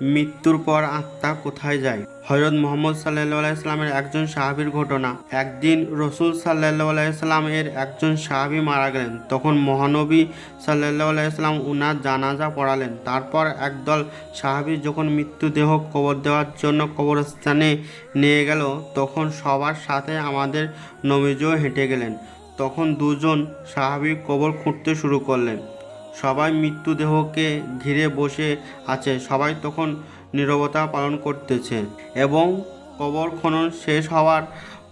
মৃত্যুর পর আত্মা কোথায় যায়? হযরত মুহাম্মদ সাল্লাল্লাহু আলাইহি সাল্লামের একজন সাহাবীর ঘটনা। একদিন রাসূল সাল্লাল্লাহু আলাইহি সাল্লামের একজন সাহাবী মারা গেলেন। তখন মহানবী সাল্লাল্লাহু আলাইহি সাল্লাম উনার জানাজা পড়ালেন। তারপর একদল সাহাবী যখন মৃত্যুদেহ কবর দেওয়ার জন্য কবরস্থানে নিয়ে গেল, তখন সবার সাথে আমাদের নবীজিও হেঁটে গেলেন। তখন দুজন সাহাবী কবর খুঁড়তে শুরু করলেন। সবাই মৃত্যুদেহকে ঘিরে বসে আছে। সবাই তখন নীরবতা পালন করতেছে এবং কবর খনন শেষ হওয়ার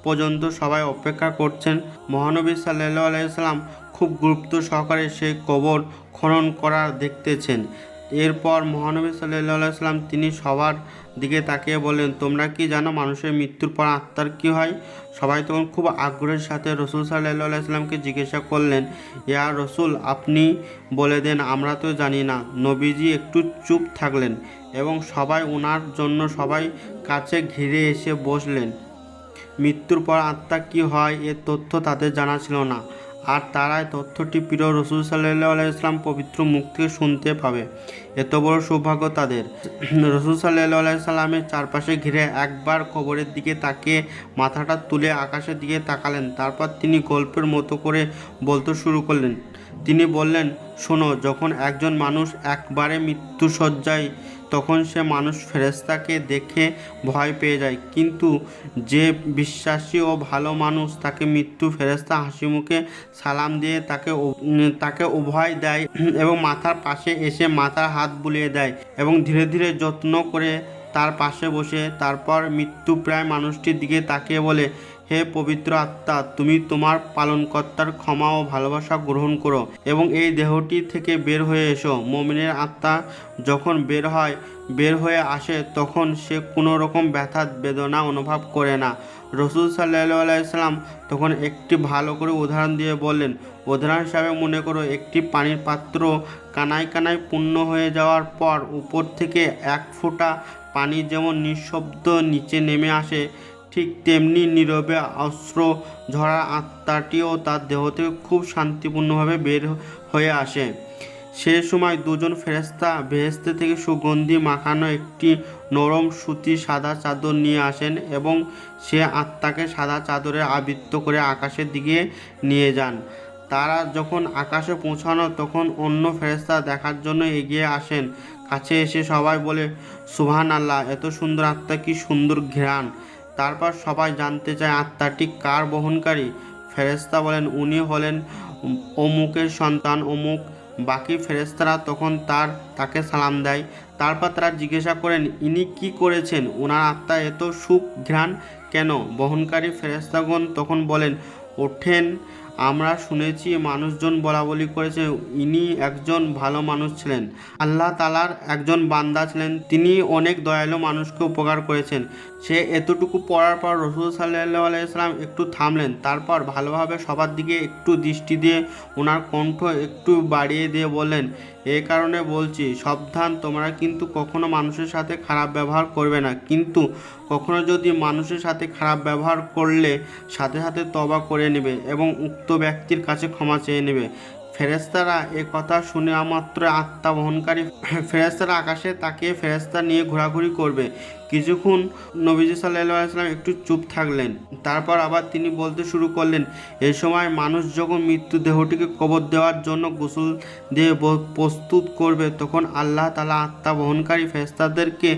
পর্যন্ত সবাই অপেক্ষা করছেন। মহানবী সাল্লাল্লাহু আলাইহি সাল্লাম খুব গুরুত্ব সহকারে সেই কবর খনন করা দেখতেছেন। এরপর মহানবী সাল্লাল্লাহু আলাইহি সাল্লাম তিনি সবার দিকে তাকিয়ে বললেন, তোমরা কি জানো মানুষের মৃত্যুর পর আত্মার কি হয়? সবাই তখন খুব আগ্রহের সাথে রাসূল সাল্লাল্লাহু আলাইহি সাল্লামকে জিজ্ঞাসা করলেন, ইয়া রাসূল, আপনি বলে দেন, আমরা তো জানি না। নবীজি একটু চুপ থাকলেন এবং সবাই ওনার জন্য সবাই কাছে ঘিরে এসে বসলেন। মৃত্যুর পর আত্মা কি হয় এর তথ্য তাদের জানা ছিল না, আর তারাই তথ্যটি প্রিয় রাসূল সাল্লাল্লাহু আলাইহি সাল্লাম পবিত্র মুখ থেকে শুনতে পাবে। এত বড় সৌভাগ্য তাদের। রাসূল সাল্লাল্লাহু আলাইহি সাল্লামের চারপাশে ঘিরে একবার কবরের দিকে তাকিয়ে মাথাটা তুলে আকাশের দিকে তাকালেন। তারপর তিনি গল্পের মতো করে বলতে শুরু করলেন। তিনি বললেন, শোনো, যখন একজন মানুষ একবারে মৃত্যুশয্যায়, তখন সে মানুষ ফেরেশতাকে দেখে ভয় পেয়ে যায়, কিন্তু যে বিশ্বাসী ও ভালো মানুষ তাকে মৃত্যু ফেরেশতা হাসিমুখে সালাম দিয়ে তাকে অভয় দেয় এবং মাথার পাশে এসে মাথার হাত বুলিয়ে দেয় এবং ধীরে ধীরে যত্ন করে তার পাশে বসে তারপর মৃত্যুপ্রায় মানুষটির দিকে তাকিয়ে বলে, হে পবিত্র আত্মা, তুমি তোমার পালনকর্তার ক্ষমা ও ভালোবাসা গ্রহণ করো এবং এই দেহটি থেকে বের হয়ে এসো। মুমিনের আত্মা যখন বের হয়ে আসে তখন সে কোনো রকম ব্যথা বেদনা অনুভব করে না। রাসূল সাল্লাল্লাহু আলাইহি সাল্লাম তখন একটি ভালো করে উদাহরণ দিয়ে বললেন, উদাহরণ হিসাবে মনে করো একটি পানির পাত্র কানায় কানায় পূর্ণ হয়ে যাওয়ার পর উপর থেকে এক ফোঁটা পানি যেমন নিঃশব্দ নিচে নেমে আসে, ঠিক তেমনি নীরবে অশ্রু ঝরা আত্মাটিও তার দেহ থেকে খুব শান্তিপূর্ণভাবে বের হয়ে আসে। সে সময় দুজন ফেরেশতা বেহেশত থেকে সুগন্ধি মাখানো একটি নরম সুতি সাদা চাদর নিয়ে আসেন এবং সে আত্মাকে সাদা চাদরে আবৃত করে আকাশের দিকে নিয়ে যান। তারা যখন আকাশে পৌঁছানো তখন অন্য ফেরেশতা দেখার জন্য এগিয়ে আসেন। কাছে এসে সবাই বলে, সুবহানাল্লাহ, এত সুন্দর আত্মা, কি সুন্দর ঘ্রাণ। তারপর সবাই জানতে চায় আত্মাটি কার বহনকারী। ফেরেশতা বলেন, উনি হলেন অমুকের সন্তান অমুক। বাকি ফেরেশতারা তখন তাকে সালাম দেয়। তারপর তারা জিজ্ঞাসা করেন, ইনি কি করেছেন? ওনার আত্মা এত সুখ ঘ্রাণ কেন? বহনকারী ফেরেশতাগণ তখন বলেন, ওঠেন, আমরা শুনেছি মানুষজন বলাবলি করেছে ইনি একজন ভালো মানুষ ছিলেন, আল্লাহ তাআলার একজন বান্দা ছিলেন, তিনি অনেক দয়ালু মানুষকে উপকার করেছেন। সে এতটুকু পড়ার পর রাসূল সাল্লাল্লাহু আলাইহি সাল্লাম একটু থামলেন। তারপর ভালোভাবে সবার দিকে একটু দৃষ্টি দিয়ে ওনার কণ্ঠ একটু বাড়িয়ে দিয়ে বললেন, এই কারণে বলছি, সাবধান, তোমরা কিন্তু কখনো মানুষের সাথে খারাপ ব্যবহার করবে না, কিন্তু কখনো যদি মানুষের সাথে খারাপ ব্যবহার করলে সাথে সাথে তওবা করে নেবে এবং উক্ত ব্যক্তির কাছে ক্ষমা চেয়ে নেবে। ফেরেশতারা এ কথা শুনে মাত্র আত্মা বহনকারী ফেরেশতারা আকাশে তাকিয়ে ফেরেশতা নিয়ে ঘোরাঘুরি করবে। কিছুক্ষণ নবীজি সাল্লাল্লাহু আলাইহি ওয়াসাল্লাম একটু চুপ থাকলেন। তারপর আবার তিনি বলতে শুরু করলেন, এই সময় মানুষ যখন মৃত্যু দেহটিকে কবর দেওয়ার জন্য গোসল দিয়ে প্রস্তুত করবে, তখন আল্লাহ তাআলা আত্মা বহনকারী ফেরেশতাদেরকে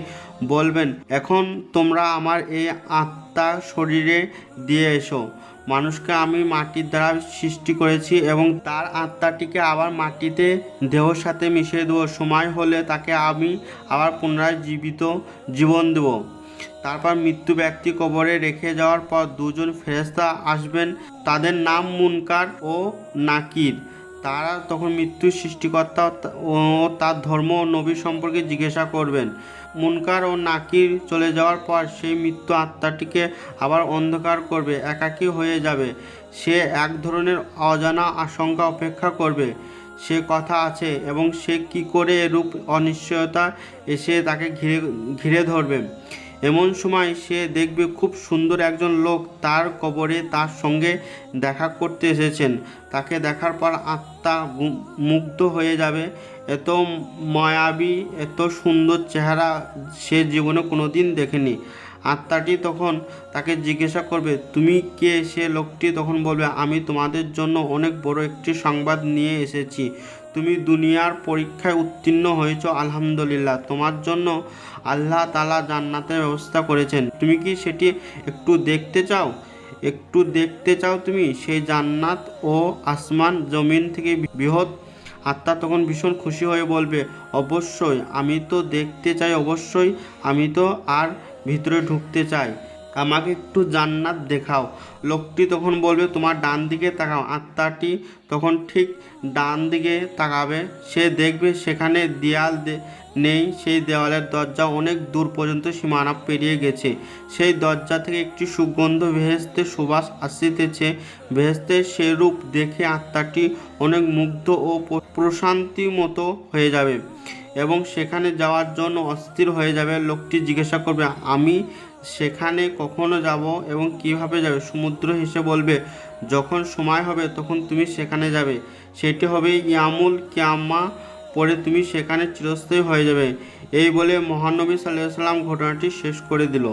বলবেন, এখন তোমরা আমার এই আত্মা শরীরে দিয়ে এসো। মানুষকে আমি মাটির দ্বারা সৃষ্টি করেছি এবং তার আত্মাটিকে আবার মাটিতে দেহর সাথে মিশিয়ে দেবো। সময় হলে তাকে আমি আবার পুনরায় জীবন দেব। তারপর মৃত্যু ব্যক্তি কবরে রেখে যাওয়ার পর দুজন ফেরেশতা আসবেন, তাদের নাম মুনকার ও নাকির। তারা তখন মৃত্যুর সৃষ্টিকর্তা ও তার ধর্ম ও নবী সম্পর্কে জিজ্ঞাসা করবেন। মুনকার ও নাকির চলে যাওয়ার পর সেই মৃত্যু আত্মাটিকে আবার অন্ধকার করবে, একাকী হয়ে যাবে। সে এক ধরনের অজানা আশঙ্কা অপেক্ষা করবে, সে কথা আছে এবং সে কি করে এরূপ অনিশ্চয়তা এসে তাকে ঘিরে ধরবে। এমন সময় সে দেখবে খুব সুন্দর একজন লোক তার কবরে তার সঙ্গে দেখা করতে এসেছেন। তাকে দেখার পর আত্মা মুগ্ধ হয়ে যাবে এত মায়াবী, এত সুন্দর চেহারা সে জীবনে কোনোদিন দেখেনি। আত্মাটি তখন তাকে জিজ্ঞাসা করবে, তুমি কে? সে লোকটি তখন বলবে, আমি তোমাদের জন্য অনেক বড় একটি সংবাদ নিয়ে এসেছি। তুমি দুনিয়ার পরীক্ষায় উত্তীর্ণ হয়েছ, আলহামদুলিল্লাহ। তোমার জন্য আল্লাহ তাআলা জান্নাতের ব্যবস্থা করেছেন। তুমি কি সেটি একটু দেখতে চাও? একটু দেখতে চাও তুমি সেই জান্নাত ও আসমান জমিন থেকে বৃহৎ? আত্মা তখন ভীষণ খুশি হয়ে বলবে, অবশ্যই, আমি তো দেখতে চাই, অবশ্যই, আমি তো আর ভিতরে ঢুকতে চাই, আমাকে একটু জান্নাত দেখাও। লোকটি তখন বলবে, তোমার ডান দিকে তাকাও। আত্মাটি তখন ঠিক ডান দিকে তাকাবে। সে দেখবে সেখানে দেয়াল নেই, সেই দেওয়ালের দরজা অনেক দূর পর্যন্ত সীমানা পেরিয়ে গেছে। সেই দরজা থেকে একটি সুগন্ধ ভেহেশতের সুবাস আসিতেছে। ভেহেশতের সে রূপ দেখে আত্মাটি অনেক মুগ্ধ ও প্রশান্তি মতো হয়ে যাবে এবং সেখানে যাওয়ার জন্য অস্থির হয়ে যাবে। লোকটি জিজ্ঞাসা করবে, আমি সেখানে কখনো যাব এবং কিভাবে যাবে? সমুদ্র হেসে বলবে, যখন সময় হবে তখন তুমি সেখানে যাবে। সেটি হবে ইয়ামুল কিয়ামা, পরে তুমি সেখানে চিরস্থায়ী হয়ে যাবে। এই বলে মহানবী সাল্লাল্লাহু আলাইহি ওয়াসাল্লাম ঘটনাটি শেষ করে দিল।